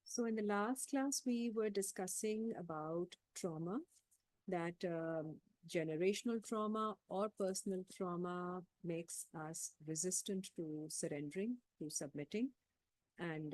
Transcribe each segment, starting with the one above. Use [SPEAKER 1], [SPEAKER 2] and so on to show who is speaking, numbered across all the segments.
[SPEAKER 1] So in the last class, we were discussing about trauma, that generational trauma or personal trauma makes us resistant to surrendering, to submitting. And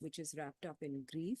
[SPEAKER 1] which is wrapped up in grief.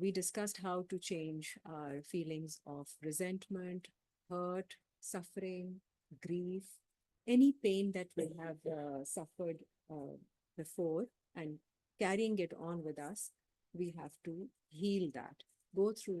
[SPEAKER 1] we discussed how to change our feelings of resentment, hurt, suffering, grief, any pain that we have suffered before and carrying it on with us. We have to heal that, go through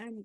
[SPEAKER 1] and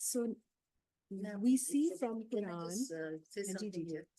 [SPEAKER 1] So we see from Quran.
[SPEAKER 2] Say something here?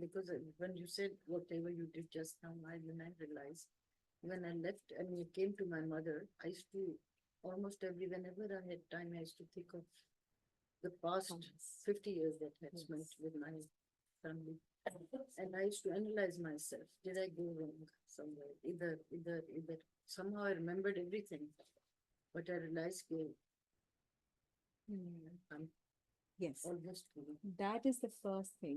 [SPEAKER 2] Because when you said whatever you did just now, when I realized, when I left and I came to my mother, I used to whenever I had time, I used to think of the past 50 years that I had spent with my family. And I used to analyze myself. Did I go wrong somewhere? Either. Somehow I remembered everything, but I realized I'm
[SPEAKER 1] Yes,
[SPEAKER 2] almost full.
[SPEAKER 1] that is the first thing.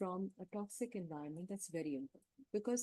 [SPEAKER 1] from a toxic environment, that's very important. Because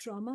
[SPEAKER 1] trauma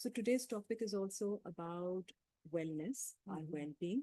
[SPEAKER 1] So today's topic is also about wellness, our well-being.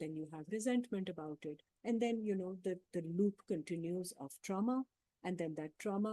[SPEAKER 1] then you have resentment about it, and then you know the loop continues of trauma, and then that trauma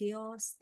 [SPEAKER 1] chaos,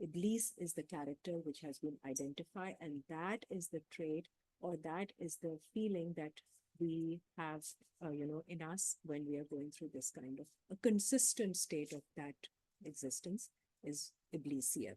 [SPEAKER 1] Iblis is the character which has been identified, and that is the trait, or that is the feeling that we have, in us when we are going through this kind of a consistent state of that existence is Iblisiya.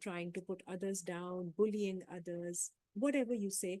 [SPEAKER 1] trying to put others down, bullying others, whatever you say,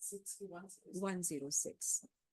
[SPEAKER 1] 106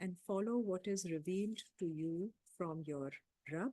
[SPEAKER 1] and follow what is revealed to you from your Rabb।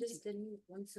[SPEAKER 2] Just tell me once.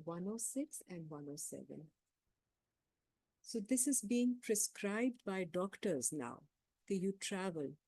[SPEAKER 1] 106 and 107। So this is being prescribed by doctors now. That you travel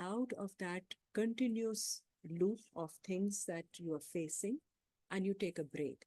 [SPEAKER 1] out of that continuous loop of things that you are facing, and you take a break,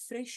[SPEAKER 1] fresh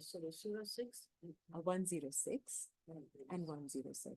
[SPEAKER 2] So the Surah 6.
[SPEAKER 1] 106 and 107.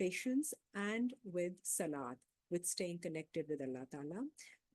[SPEAKER 1] patience, and with salat, with staying connected with Allah Ta'ala.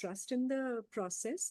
[SPEAKER 1] trust in the process,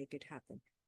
[SPEAKER 1] make it happen.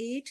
[SPEAKER 1] 8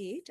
[SPEAKER 1] 8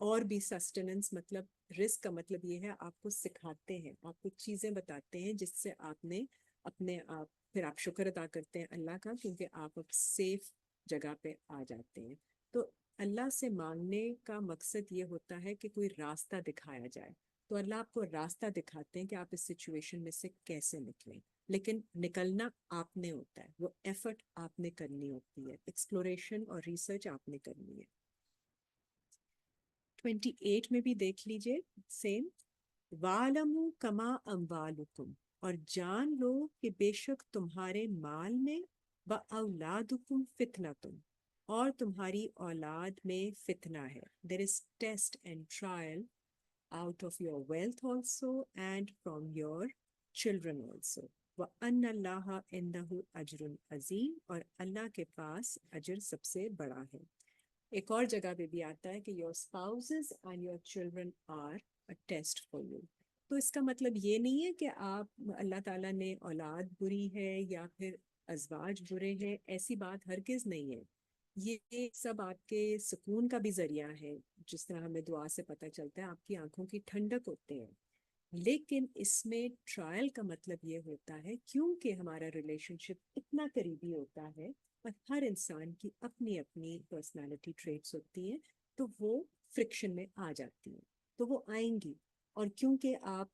[SPEAKER 1] اور بھی sustenance مطلب رزق کا مطلب یہ ہے آپ کو سکھاتے ہیں, آپ کو چیزیں بتاتے ہیں جس سے آپ نے اپنے آپ, پھر آپ شکر ادا کرتے ہیں اللہ کا کیونکہ آپ اب سیف جگہ پہ آ جاتے ہیں. تو اللہ سے مانگنے کا مقصد یہ ہوتا ہے کہ کوئی راستہ دکھایا جائے, تو اللہ آپ کو راستہ دکھاتے ہیں کہ آپ اس سچویشن میں سے کیسے نکلیں, لیکن نکلنا آپ نے ہوتا ہے, وہ ایفرٹ آپ نے کرنی ہوتی ہے, ایکسپلوریشن اور ریسرچ آپ نے کرنی ہے. 28 میں بھی دیکھ لیجئے سیم, وَاعْلَمُوا كَمَا أَمْوَالُكُمْ, اور جان لو کہ بے شک تمہارے مال میں, وَأَوْلَادُكُمْ فِتْنَةٌ, اور تمہاری اولاد میں فتنہ ہے. There is test and trial out of your wealth also and from your children also. وَأَنَّ اللَّهَ عِنْدَهُ أَجْرٌ عَظِيمٌ, اور اللہ کے پاس اجر سب سے بڑا ہے. ایک اور جگہ پہ بھی آتا ہے کہ your spouses and your children are a test for you. تو اس کا مطلب یہ نہیں ہے کہ آپ, اللہ تعالیٰ نے اولاد بری ہے یا پھر ازواج برے ہیں, ایسی بات ہرگز نہیں ہے. یہ سب آپ کے سکون کا بھی ذریعہ ہے, جس طرح ہمیں دعا سے پتہ چلتا ہے آپ کی آنکھوں کی ٹھنڈک ہوتے ہیں. لیکن اس میں ٹرائل کا مطلب یہ ہوتا ہے کیونکہ ہمارا ریلیشن شپ اتنا قریبی ہوتا ہے اور ہر انسان کی اپنی اپنی پرسنالٹی ٹریٹس ہوتی ہیں, تو وہ فرکشن میں آ جاتی ہیں, تو وہ آئیں گی. اور کیونکہ آپ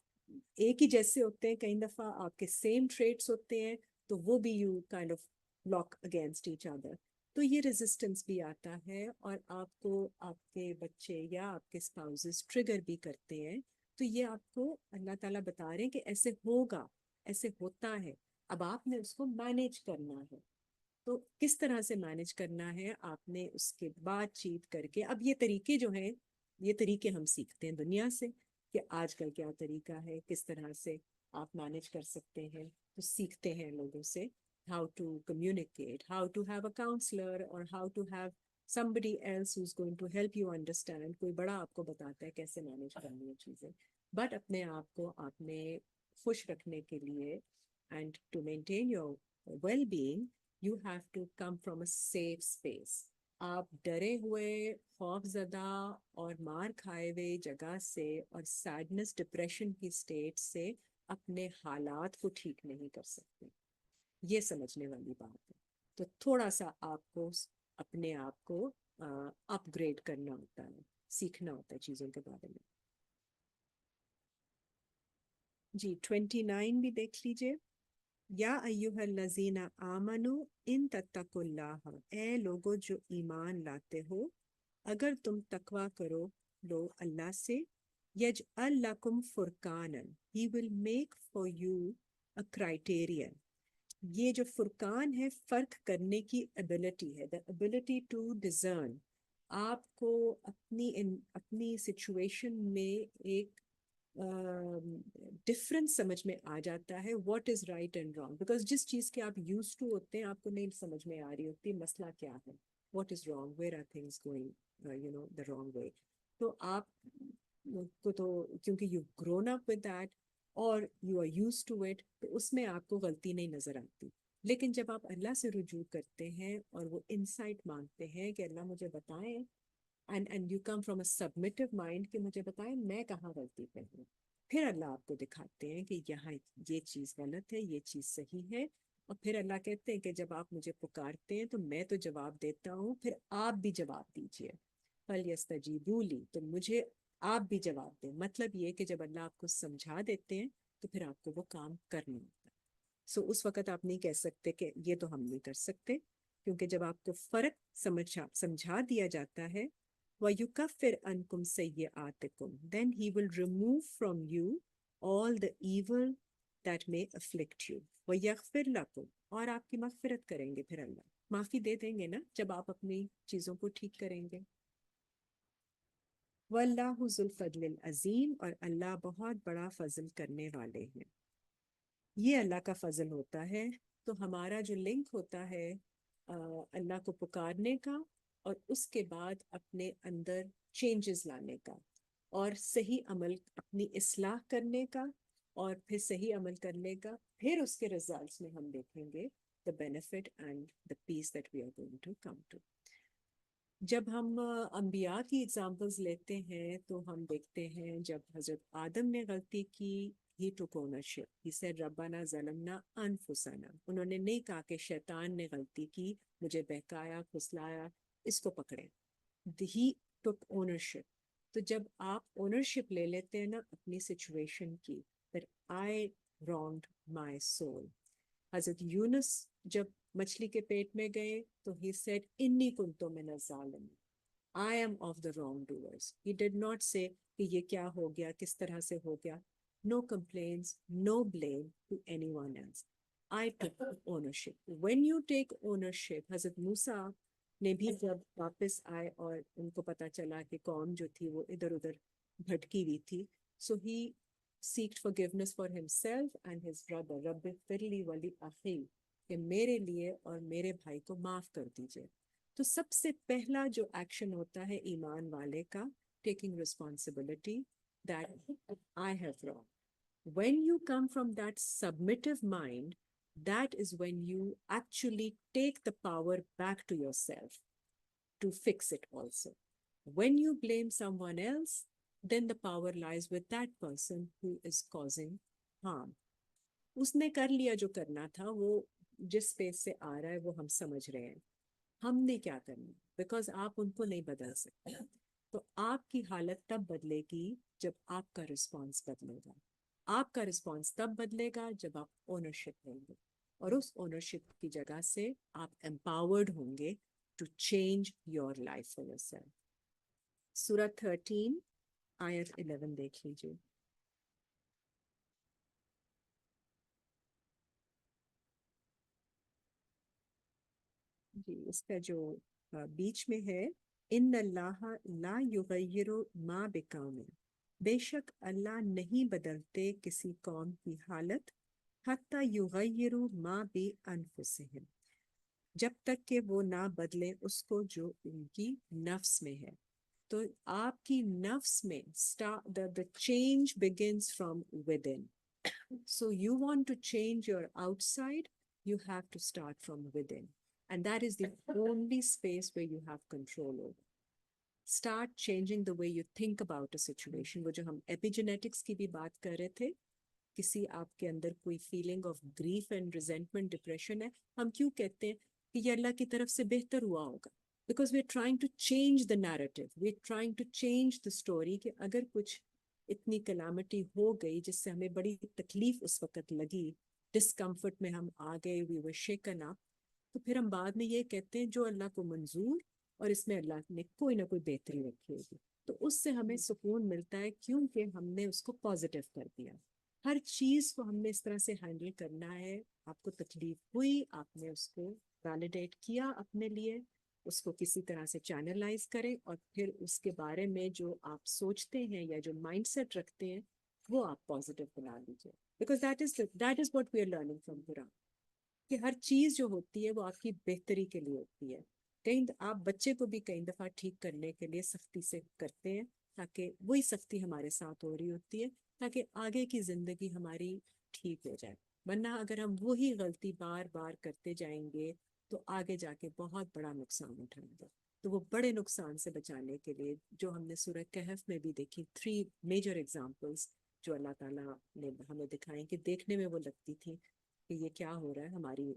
[SPEAKER 1] ایک ہی جیسے ہوتے ہیں, کئی دفعہ آپ کے سیم ٹریٹس ہوتے ہیں, تو وہ بھی you kind of lock against each other. تو یہ ریزسٹنس بھی آتا ہے, اور آپ کو آپ کے بچے یا آپ کے اسپاؤزز ٹریگر بھی کرتے ہیں. تو یہ آپ کو اللہ تعالیٰ بتا رہے ہیں کہ ایسے ہوگا, ایسے ہوتا ہے, اب آپ نے اس کو مینیج کرنا ہے. تو کس طرح سے مینیج کرنا ہے آپ نے اس کے بات چیت کر کے. اب یہ طریقے جو ہیں, یہ طریقے ہم سیکھتے ہیں دنیا سے کہ آج کل کیا طریقہ ہے, کس طرح سے آپ مینیج کر سکتے ہیں. تو سیکھتے ہیں لوگوں سے how to communicate, how to have a counselor, or how to have somebody else who's going to help you understand. کوئی بڑا آپ کو بتاتا ہے کیسے مینیج کرنی ہے چیزیں. بٹ اپنے آپ کو آپ نے خوش رکھنے کے لیے and to maintain your well-being, you have to come from a safe space. آپ ڈرے ہوئے, خوف زدہ اور مار کھائے ہوئے جگہ سے اور سیڈنس, ڈپریشن کی سٹیٹ سے اپنے حالات کو ٹھیک نہیں کر سکتے. یہ سمجھنے والی بات ہے. تو تھوڑا سا آپ کو اپنے آپ کو اپ گریڈ کرنا ہوتا ہے, سیکھنا ہوتا ہے چیزوں کے بارے میں. جی 29 بھی دیکھ لیجئے. یا ایھا الذین آمنوا ان تتقوا اللہ, اے لوگو جو ایمان لاتے ہو, اگر تم تقوی کرو لو اللہ سے, یجعل لکم فرقانا, he will make for you a criterion. یہ جو فرقان ہے, فرق کرنے کی ابیلٹی ہے, the ability to discern. آپ کو اپنی سچویشن میں ایک ڈفرنس سمجھ میں آ جاتا ہے, what is right and wrong. Because جس چیز کے آپ یوز ٹو ہوتے ہیں آپ کو نہیں سمجھ میں آ رہی ہوتی مسئلہ کیا ہے, what is wrong, where are things going the wrong way. تو آپ کو تو کیونکہ you grown up with that or you are use to it, تو اس میں آپ کو غلطی نہیں نظر آتی. لیکن جب آپ اللہ سے رجوع کرتے ہیں اور وہ انسائٹ مانگتے ہیں کہ اللہ مجھے بتائیں, and you come from a submissive mind کہ مجھے بتائیں میں کہاں غلطی پہ ہوں, پھر اللہ آپ کو دکھاتے ہیں کہ یہاں یہ چیز غلط ہے, یہ چیز صحیح ہے. اور پھر اللہ کہتے ہیں کہ جب آپ مجھے پکارتے ہیں تو میں تو جواب دیتا ہوں, پھر آپ بھی جواب دیجئے. فَلْيَسْتَجِيبُوا لِي, تو مجھے آپ بھی جواب دیں. مطلب یہ کہ جب اللہ آپ کو سمجھا دیتے ہیں تو پھر آپ کو وہ کام کرنا ہوتا ہے. اس وقت آپ نہیں کہہ سکتے کہ یہ تو ہم نہیں کر سکتے, کیونکہ جب آپ کو فرق سمجھا دیا جاتا ہے, وَيُكَفِّرْ عَنْكُمْ سَيِّئَاتِكُمْ, then he will remove from you all the evil that may afflict you. وَيَغْفِرْ لَكُمْ, اور آپ کی مغفرت کریں گے, پھر اللہ معافی دے دیں گے نا جب آپ اپنی چیزوں کو ٹھیک کریں گے. وَاللَّهُ ذُو الْفَضْلِ الْعَظِيمِ, اور اللہ بہت بڑا فضل کرنے والے ہیں. یہ اللہ کا فضل ہوتا ہے. تو ہمارا جو لنک ہوتا ہے اللہ کو پکارنے کا, اور اس کے بعد اپنے اندر چینجز لانے کا, اور صحیح عمل اپنی اصلاح کرنے کا, اور پھر صحیح عمل کرنے کا, پھر اس کے ریزلٹس میں ہم دیکھیں گے the benefit and the peace that we are going to come to. جب ہم انبیاء کی اگزامپلز لیتے ہیں تو ہم دیکھتے ہیں جب حضرت آدم نے غلطی کی ہی ٹوک اونرشپ، ہی سیڈ ربنا ظلمنا انفسنا، انہوں نے نہیں کہا کہ شیطان نے غلطی کی، مجھے بہکایا پھسلایا، اس کو پکڑے، ہی ٹوک اونرشپ. تو جب آپ اونرشپ لے لیتے ہیں نا اپنی سچویشن کی، پھر آئی رانگڈ مائی سول. حضرت یونس جب مچھلی کے پیٹ میں گئے تو ہی سیڈ انی کنتو من الظالمین، I am of the wrongdoers. He did not say کہ یہ کیا ہو گیا، کس طرح سے ہو گیا. No complaints, no blame to anyone else. I took ownership. When you take ownership, حضرت موسیٰ نے بھی جب واپس آئے اور ان کو پتا چلا کہ قوم جو تھی وہ ادھر ادھر بھٹکی ہوئی تھی، so he seeked forgiveness for himself and his brother. رب اغفر لی ولی اخی، کہ میرے لیے اور میرے بھائی کو معاف کر دیجئے. تو سب سے پہلا جو ایکشن ہوتا ہے ایمان والے کا، taking responsibility that I have wrong. When you come from that submissive mind, that is when you actually take the power back to yourself to fix it also. When you blame someone else, then the power lies with that person who is causing harm. اس نے کر لیا جو کرنا تھا، وہ جس space سے آ رہا ہے وہ ہم سمجھ رہے ہیں. ہم نے کیا کرنا، بیکاز آپ ان کو نہیں بدل سکتے. تو آپ کی حالت تب بدلے گی جب آپ کا رسپانس بدلے گا. آپ کا رسپانس تب بدلے گا جب آپ اونرشپ لیں گے، اور اس اونرشپ کی جگہ سے آپ امپاورڈ ہوں گے to change your life for yourself. سورہ 13 آیت 11 دیکھ لیجیے. جی اس کا جو بیچ میں ہے، ان اللہ لا یغیر ما بقوم، بے شک اللہ نہیں بدلتے کسی قوم کی حالت، حتی یغیروا ما بانفسہم، جب تک کہ وہ نہ بدلے اس کو جو ان کی نفس میں ہے. تو آپ کی نفس میں the change begins from within. So you want to change your outside, you have to start from within. And that is the only space where you have control over. Start changing the way you think about a situation. وہ جو ہم epigenetics کی بھی بات کر رہے تھے، کسی آپ کے اندر کوئی feeling of grief and resentment depression ہے، ہم کیوں کہتے ہیں کہ یہ اللہ کی طرف سے بہتر ہوا ہوگا؟ Because we are trying to change the narrative, we are trying to change the story, کہ اگر کچھ اتنی کلامٹی ہو گئی جس سے ہمیں بڑی تکلیف اس وقت لگی، ڈسکمفرٹ میں ہم آ گئے، وی ور شیکن اپ، تو پھر ہم بعد میں یہ کہتے ہیں جو اللہ کو منظور اور اس میں اللہ نے کوئی نہ کوئی بہتری رکھی ہوگی. تو اس سے ہمیں سکون ملتا ہے کیونکہ ہم نے اس کو پازیٹیو کر دیا. ہر چیز کو ہم نے اس طرح سے ہینڈل کرنا ہے. آپ کو تکلیف ہوئی، آپ نے اس کو ویلیڈیٹ کیا اپنے لیے، اس کو کسی طرح سے چینلائز کریں، اور پھر اس کے بارے میں جو آپ سوچتے ہیں یا جو مائنڈ سیٹ رکھتے ہیں وہ آپ پازیٹیو بنا لیجیے. Because that is what we are learning from Quran, کہ ہر چیز جو ہوتی ہے وہ آپ کی بہتری کے لیے ہوتی ہے. کہیں آپ بچے کو بھی کئی دفعہ ٹھیک کرنے کے لیے سختی سے کرتے ہیں، تاکہ وہی سختی ہمارے ساتھ ہو رہی ہوتی ہے تاکہ آگے کی زندگی ہماری ٹھیک ہو جائے. ورنہ اگر ہم وہی غلطی بار بار کرتے جائیں گے تو آگے جا کے بہت بڑا نقصان اٹھائیں گے. تو وہ بڑے نقصان سے بچانے کے لیے جو ہم نے سورہ کہف میں بھی دیکھی 3 میجر ایگزامپلس جو اللہ تعالیٰ نے ہمیں دکھائیں، کہ دیکھنے میں وہ لگتی تھی کہ یہ کیا ہو رہا ہے ہماری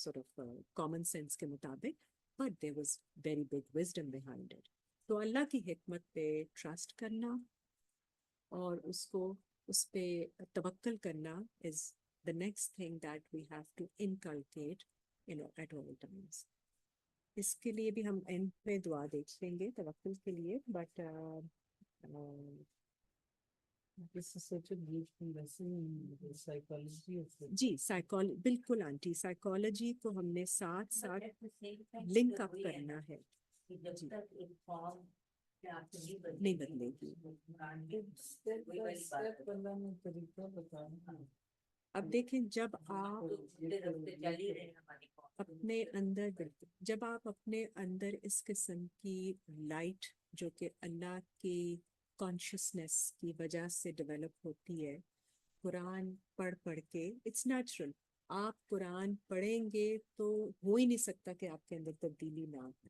[SPEAKER 1] sort of common sense کے مطابق، but there was very big wisdom behind it. تو اللہ کی حکمت پہ ٹرسٹ کرنا اور اس پہ توکل کرنا is the next thing that we have to inculcate at all times. اس کے لیے بھی ہم اینڈ میں دعا دیکھ لیں گے توکل کے لیے، بٹ جی بالکل آنٹی، سائیکالوجی کو ہم نے ساتھ ساتھ لنک اپ کرنا ہے. جی نہیں بدلے گی. اب دیکھیں جب آپ اپنے اندر اس قسم کی لائٹ جو کہ اللہ کی کانشیسنس کی وجہ سے ڈیولپ ہوتی ہے، قرآن پڑھ کے، اٹس نیچرل. آپ قرآن پڑھیں گے تو ہو ہی نہیں سکتا کہ آپ کے اندر تبدیلی نہ ہو.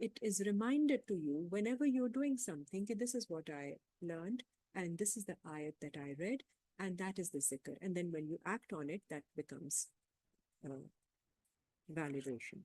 [SPEAKER 1] it is reminded to you whenever you're doing something that this is what I learned, and this is the ayat that I read, and that is the zikr. And then when you act on it, that becomes uh, validation.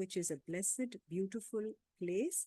[SPEAKER 1] which is a blessed beautiful place,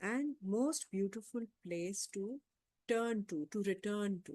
[SPEAKER 1] and most beautiful place to turn to return to.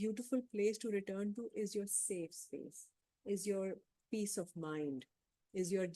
[SPEAKER 1] beautiful place to return to is your safe space, is your peace of mind, is your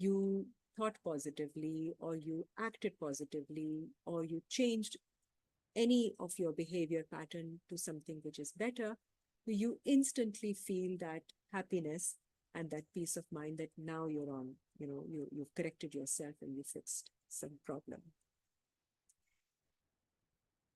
[SPEAKER 1] You thought positively, or you acted positively, or you changed any of your behavior pattern to something which is better. You instantly feel that happiness and that peace of mind that now you're on, you've corrected yourself and you fixed some problem.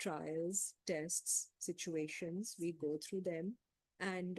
[SPEAKER 1] trials, tests, situations, we go through them, and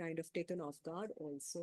[SPEAKER 1] kind of taken off guard also.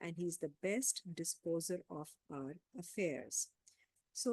[SPEAKER 1] and he is the best disposer of our affairs. So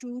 [SPEAKER 1] 2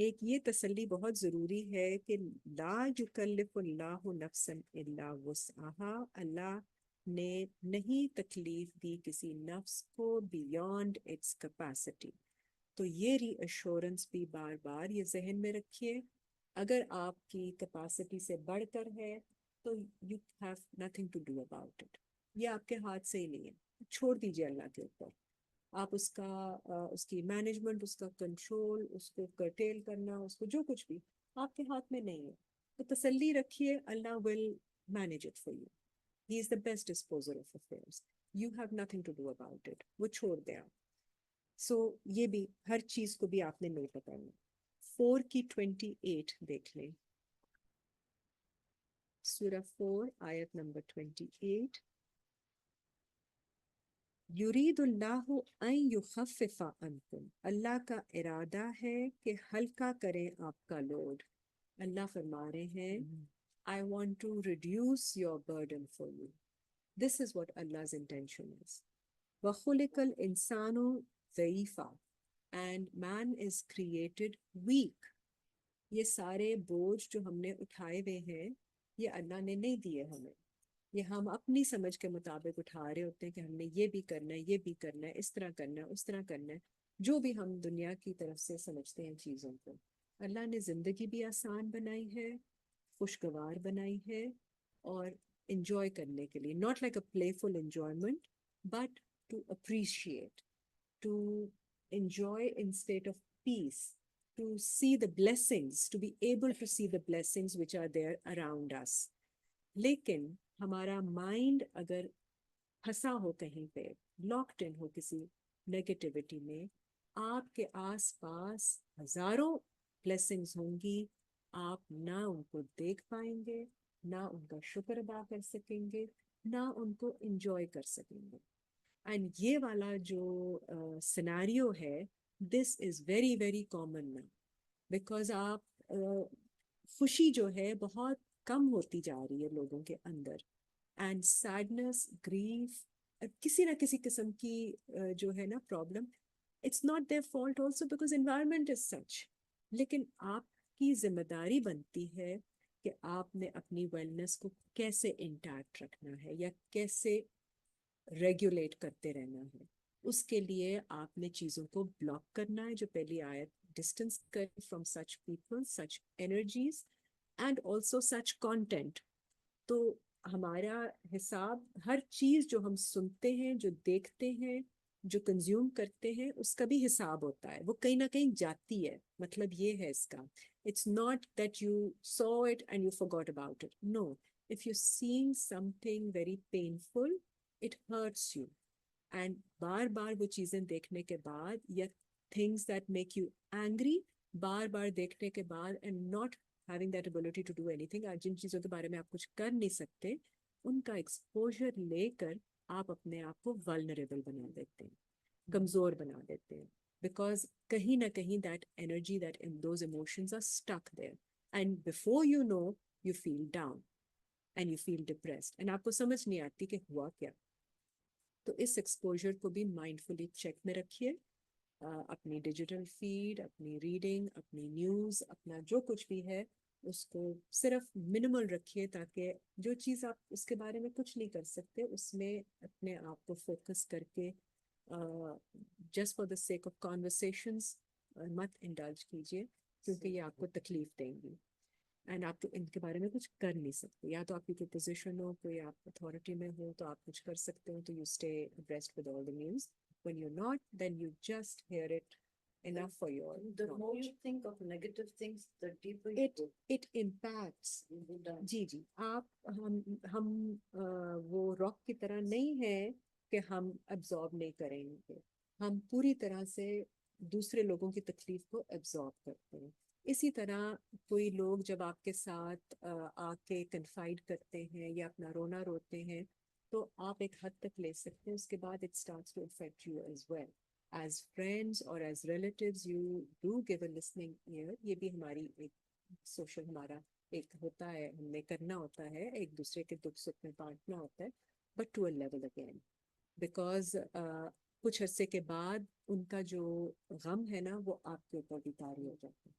[SPEAKER 1] ایک یہ تسلی بہت ضروری ہے کہ لا یکلف اللہ نفسا الا وسعہا، اللہ نے نہیں تکلیف دی کسی نفس کو بیونڈ اٹس کیپیسٹی. تو یہ ری ایشورنس بھی بار بار یہ ذہن میں رکھیے، اگر آپ کی کیپیسٹی سے بڑھ کر ہے تو you have nothing to do about it. یہ آپ کے ہاتھ سے ہی نہیں ہے، چھوڑ دیجیے اللہ کے اوپر. آپ اس کا اس کی مینجمنٹ، اس کا کنٹرول، اس کو کرٹیل کرنا، اس کو جو کچھ بھی آپ کے ہاتھ میں نہیں ہے. تو تسلی رکھیے، اللہ will manage it for you. He is the best disposer of affairs. You have nothing to do about it. وہ چھوڑ دیں آپ. سو یہ بھی ہر چیز کو بھی آپ نے نوٹ کرنا. 4 کی 28 دیکھ لیں، سورہ 4 آیت نمبر 28. یرید اللہ ان یخفف عنکم، اللہ کا ارادہ ہے کہ ہلکا کریں آپ کا لوڈ. اللہ فرما رہے ہیں I want to reduce your burden for you. This is what Allah's intention is. وَخُلِقَ الْإِنسَانُ ضَعِيفًا, and man is created weak. یہ سارے بوجھ جو ہم نے اٹھائے ہوئے ہیں یہ اللہ نے نہیں دیے ہمیں، یہ ہم اپنی سمجھ کے مطابق اٹھا رہے ہوتے ہیں کہ ہم نے یہ بھی کرنا ہے، یہ بھی کرنا ہے، اس طرح کرنا ہے، اس طرح کرنا ہے، جو بھی ہم دنیا کی طرف سے سمجھتے ہیں چیزوں کو. اللہ نے زندگی بھی آسان بنائی ہے، خوشگوار بنائی ہے، اور انجوائے کرنے کے لیے، not like a playful enjoyment but to appreciate, to enjoy in state of peace, to see the blessings, to be able to see the blessings which are there around us. لیکن ہمارا mind اگر پھنسا ہو کہیں پہ، locked in ہو کسی negativity میں، آپ کے آس پاس ہزاروں بلیسنگز ہوں گی، آپ نہ ان کو دیکھ پائیں گے، نہ ان کا شکر ادا کر سکیں گے، نہ ان کو انجوائے کر سکیں گے. اینڈ یہ والا جو سیناریو ہے، this is very very common نا، بیکاز آپ خوشی جو ہے بہت کم ہوتی جا رہی ہے لوگوں کے اندر. اینڈ سیڈنس، گریف، کسی نہ کسی قسم کی جو ہے نا problem, it's not their fault also because environment is such. لیکن آپ کی ذمہ داری بنتی ہے کہ آپ نے اپنی ویلنس کو کیسے انٹیکٹ رکھنا ہے یا کیسے ریگولیٹ کرتے رہنا ہے. اس کے لیے آپ نے چیزوں کو بلاک کرنا ہے، جو پہلی آیت، ڈسٹینس کر from such people, such energies and also such content. تو ہمارا حساب، ہر چیز جو ہم سنتے ہیں، جو دیکھتے ہیں، جو کنزیوم کرتے ہیں، اس کا بھی حساب ہوتا ہے. وہ کہیں نہ کہیں جاتی ہے. مطلب یہ ہے اس کا، it's not that you saw it and you forgot about it. No, if you're seeing something very painful, it hurts you. And بار بار وہ چیزیں دیکھنے کے بعد، یا things that make you angry, بار بار دیکھنے کے بعد and not having that ability to do anything، جن چیزوں کے بارے میں آپ کچھ کر نہیں سکتے، ان کا ایکسپوجر لے کر آپ اپنے آپ کو vulnerable بنا دیتے ہیں، کمزور بنا دیتے ہیں. بیکاز کہیں نہ کہیں that energy, that those emotions are stuck there, and before you know, you feel down and you feel depressed and آپ کو سمجھ نہیں آتی کہ ہوا کیا. تو اس ایکسپوجر کو بھی مائنڈفلی چیک میں رکھیے. اپنی ڈیجیٹل فیڈ، اپنی ریڈنگ، اپنی نیوز، اپنا جو کچھ بھی ہے اس کو صرف منیمل رکھیے، تاکہ جو چیز آپ اس کے بارے میں کچھ نہیں کر سکتے اس میں اپنے آپ کو فوکس کر کے just for the sake of conversations مت انڈلج کیجیے، کیونکہ یہ آپ کو تکلیف دیں گی اینڈ آپ ان کے بارے میں کچھ کر نہیں سکتے. یا تو آپ کی کوئی پوزیشن ہو، کوئی آپ اتھارٹی میں ہو تو آپ کچھ کر سکتے ہو، تو you stay abreast with all the news. When you're not, then you just hear it enough for your
[SPEAKER 2] The more
[SPEAKER 1] knowledge.
[SPEAKER 2] you think of negative things, the deeper you go.
[SPEAKER 1] It impacts.
[SPEAKER 2] You go down.
[SPEAKER 1] جی جی، آپ ہم وہ rock کی طرح نہیں ہیں کہ ہم absorb نہیں کریں گے. ہم پوری طرح سے دوسرے لوگوں کی تکلیف کو absorb کرتے ہیں. اسی طرح کوئی لوگ جب آپ کے ساتھ آ کے کنفائڈ کرتے ہیں یا اپنا رونا روتے ہیں، تو آپ ایک حد تک لے سکتے ہیں، اس کے بعد it starts to affect you as well. As friends or as relatives you do give a listening ear. یہ بھی ہماری ایک سوشل، ہمارا ایک ہوتا ہے، ہم نے کرنا ہوتا ہے، ایک دوسرے کے دکھ سکھ میں بانٹنا ہوتا ہے، but to a level again. Because کچھ عرصے کے بعد ان کا جو غم ہے نا وہ آپ کے اوپر بھی طاری ہو جاتا ہے.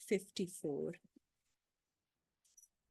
[SPEAKER 1] 54,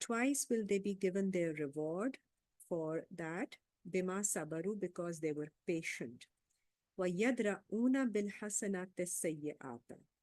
[SPEAKER 1] twice will they be given their reward for that, bima sabaru, because they were patient. وَيَدْرَؤُونَ بِالْحَسَنَاتِ السَّيِّئَاتِ,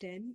[SPEAKER 1] 10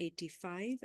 [SPEAKER 1] 85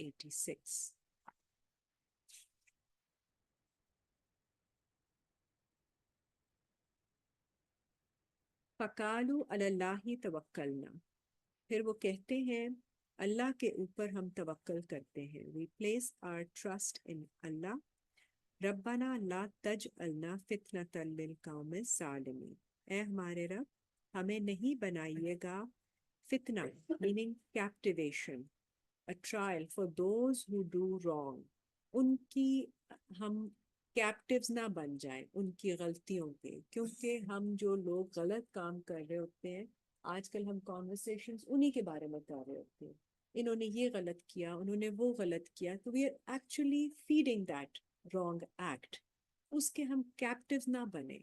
[SPEAKER 1] 86। فقالوا علی اللہ توکلنا، پھر وہ کہتے ہیں اللہ کے اوپر ہم توکل کرتے ہیں. We place our trust in Allah. ربنا لا تجعلنا فتنة للقوم الظالمین، اے ہمارے رب ہمیں نہیں بنائیے گا فتنہ meaning captivation, a trial for those who do wrong. ان کی ہم کیپٹیوز نہ بن جائیں ان کی غلطیوں کے، کیونکہ ہم جو لوگ غلط کام کر رہے ہوتے ہیں آج کل ہم کانورسیشنز انہی کے بارے میں کر رہے ہوتے ہیں، انہوں نے یہ غلط کیا، انہوں نے وہ غلط کیا، تو we are actually feeding that wrong act. اس کے ہم کیپٹیوز نہ بنے.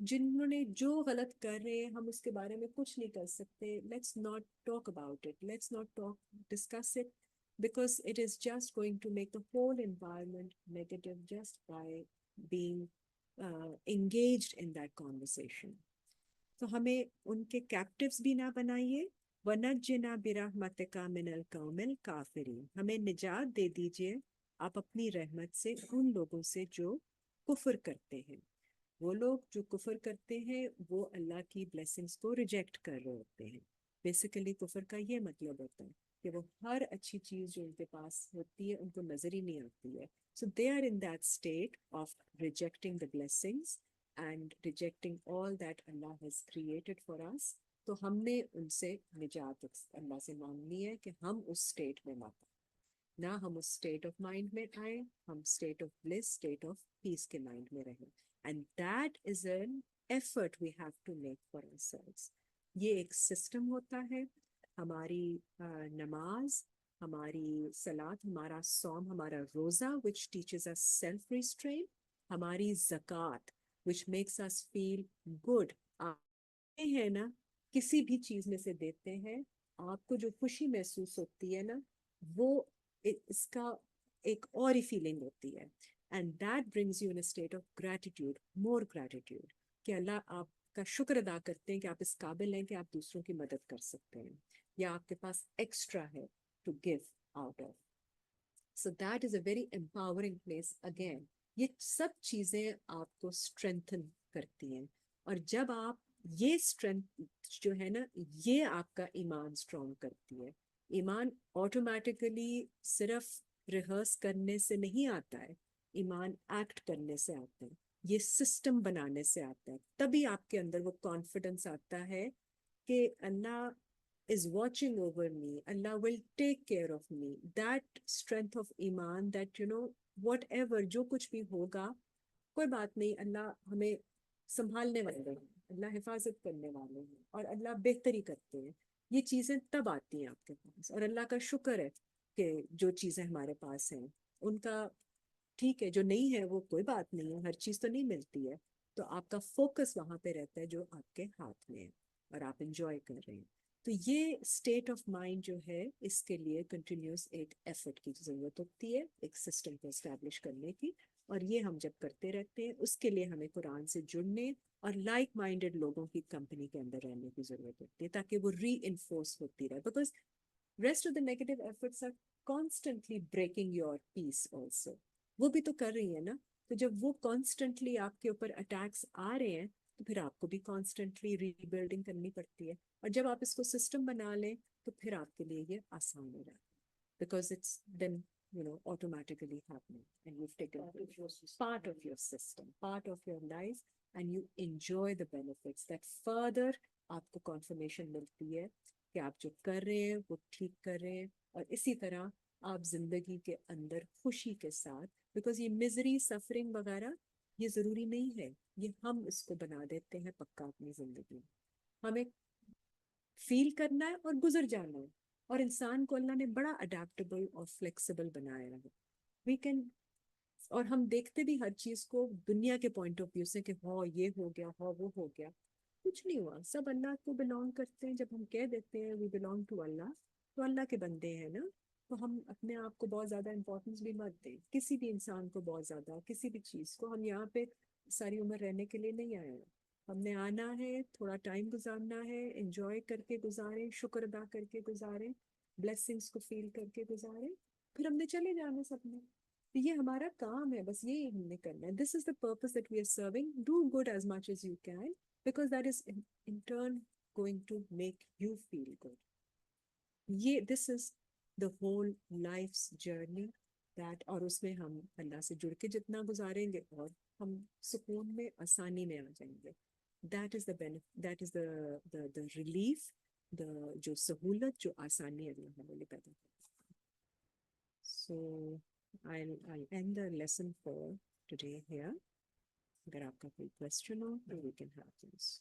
[SPEAKER 1] جنہوں نے جو غلط کر رہے ہیں ہم اس کے بارے میں کچھ نہیں کر سکتے. Let's not talk about it, let's not talk discuss it, because it is just going to make the whole environment negative just by being engaged in that conversation. تو ہمیں ان کے کیپٹیوز بھی نہ بنائیے. وَنَجِّنَا بِرَحْمَتِكَ مِنَ الْقَوْمِ الْكَافِرِينَ، ہمیں نجات دے دیجئے آپ اپنی رحمت سے ان لوگوں سے جو کفر کرتے ہیں. وہ لوگ جو کفر کرتے ہیں وہ اللہ کی بلیسنگز کو ریجیکٹ کر رہے ہوتے ہیں. بیسیکلی کفر کا یہ مطلب ہوتا ہے کہ وہ ہر اچھی چیز جو ان کے پاس ہوتی ہے ان کو نظر ہی نہیں آتی ہے. So they are in that state of rejecting the blessings and rejecting all that اللہ ہیز کریٹڈ فار اس. تو ہم نے ان سے نجات اللہ سے مانگنی ہے کہ ہم اس اسٹیٹ میں نہ آئیں، نہ ہم اس اسٹیٹ آف مائنڈ میں آئیں، ہم state of bliss, state of peace کے مائنڈ میں رہیں. And that is an effort we have to make for ourselves. یہ ایک سسٹم ہوتا ہے. ہماری نماز، ہماری صلاۃ، ہمارا صوم، ہمارا روزہ which teaches us self restraint، ہماری زکوٰۃ which makes us feel good. آپ ہیں نا کسی بھی چیز میں سے دیتے ہیں آپ کو جو خوشی محسوس ہوتی ہے نا وہ اس کا ایک اور ہی فیلنگ ہوتی ہے. And that brings you in state of gratitude, more gratitude, کہ اللہ آپ کا شکر ادا کرتے ہیں کہ آپ اس قابل ہیں کہ آپ دوسروں کی مدد کر سکتے ہیں یا آپ کے پاس ایکسٹرا ہے to give out of. So that is a very empowering place. Again یہ سب چیزیں آپ کو اسٹرینتھن کرتی ہیں، اور جب آپ یہ اسٹرینتھ جو ہے نا یہ آپ کا ایمان اسٹرانگ کرتی ہے. ایمان آٹومیٹیکلی صرف ریہرس کرنے سے نہیں آتا ہے، ایمان ایکٹ کرنے سے آتا ہے، یہ سسٹم بنانے سے آتا ہے. تبھی آپ کے اندر وہ کانفیڈنس آتا ہے کہ اللہ is watching over me, Allah will take care of me. That strength of iman that whatever جو کچھ بھی ہوگا کوئی بات نہیں، اللہ ہمیں سنبھالنے والے ہیں، اللہ حفاظت کرنے والے ہیں اور اللہ بہتری کرتے ہیں. یہ چیزیں تب آتی ہیں آپ کے پاس، اور اللہ کا شکر ہے کہ جو چیزیں ہمارے پاس ہیں ان کا ٹھیک ہے، جو نہیں ہے وہ کوئی بات نہیں ہے، ہر چیز تو نہیں ملتی ہے، تو آپ کا فوکس وہاں پہ رہتا ہے جو آپ کے ہاتھ میں ہے اور آپ انجوائے کر رہے ہیں. تو یہ اسٹیٹ آف مائنڈ جو ہے اس کے لیے کنٹینیوس ایک ایفرٹ کی ضرورت ہوتی ہے، ایک سسٹم کو اسٹیبلش کرنے کی، اور یہ ہم جب کرتے رہتے ہیں اس کے لیے ہمیں قرآن سے جڑنے اور لائک مائنڈیڈ لوگوں کی کمپنی کے اندر رہنے کی ضرورت ہوتی ہے تاکہ وہ ری انفورس ہوتی رہے. Because rest of the negative efforts are constantly breaking your peace also. وہ بھی تو کر رہی ہیں نا. تو جب وہ کانسٹنٹلی آپ کے اوپر اٹیکس آ رہے ہیں تو پھر آپ کو بھی کانسٹنٹلی ری بلڈنگ کرنی پڑتی ہے. اور جب آپ اس کو سسٹم بنا لیں تو پھر آپ کے لیے یہ آسان ہو جاتا ہے، because it's then automatically happening and you've taken part of your system, part of your life, and you enjoy the benefits that further آپ کو confirmation ملتی ہے کہ آپ جو کر رہے ہیں وہ ٹھیک کر رہے ہیں. اور اسی طرح آپ زندگی کے اندر خوشی کے ساتھ، بیکاز یہ مزری سفرنگ وغیرہ یہ ضروری نہیں ہے، یہ ہم اس کو بنا دیتے ہیں پکا اپنی زندگی میں. ہمیں فیل کرنا ہے اور گزر جانا ہے، اور انسان کو اللہ نے بڑا اڈیپٹیبل اور فلیکسیبل بنایا ہے. وی کین، اور ہم دیکھتے بھی ہر چیز کو دنیا کے پوائنٹ آف ویو سے کہ ہاں یہ ہو گیا، ہاں وہ ہو گیا. کچھ نہیں ہوا، سب اللہ کو بلانگ کرتے ہیں. جب ہم کہہ دیتے ہیں وی بلانگ ٹو اللہ تو اللہ کے بندے ہیں نا، تو ہم اپنے آپ کو بہت زیادہ امپورٹنس بھی مت دیں، کسی بھی انسان کو بہت زیادہ، کسی بھی چیز کو. ہم یہاں پہ ساری عمر رہنے کے لیے نہیں آئے ہیں، ہم نے آنا ہے، تھوڑا ٹائم گزارنا ہے، انجوائے کر کے گزاریں، شکر ادا کر کے گزاریں، بلیسنگس کو فیل کر کے گزاریں، پھر ہم نے چلے جانا سب نے. یہ ہمارا کام ہے، بس یہی ہم نے کرنا ہے. This is the purpose that we are serving. Do good as much as you can because that is in turn going to make you feel good. یہ this is the whole life's journey that, اور اس میں ہم اللہ سے جڑ کے جتنا گزاریں گے اور ہم سکون میں آسانی میں آ جائیں گے. that is the benefit, that is the relief, the جو سہولت جو آسانی اللہ ہمارے لیے پیدا کرتا ہے. So I'll end the lesson for today here. اگر آپ کا کوئی question ہو تو we can have this.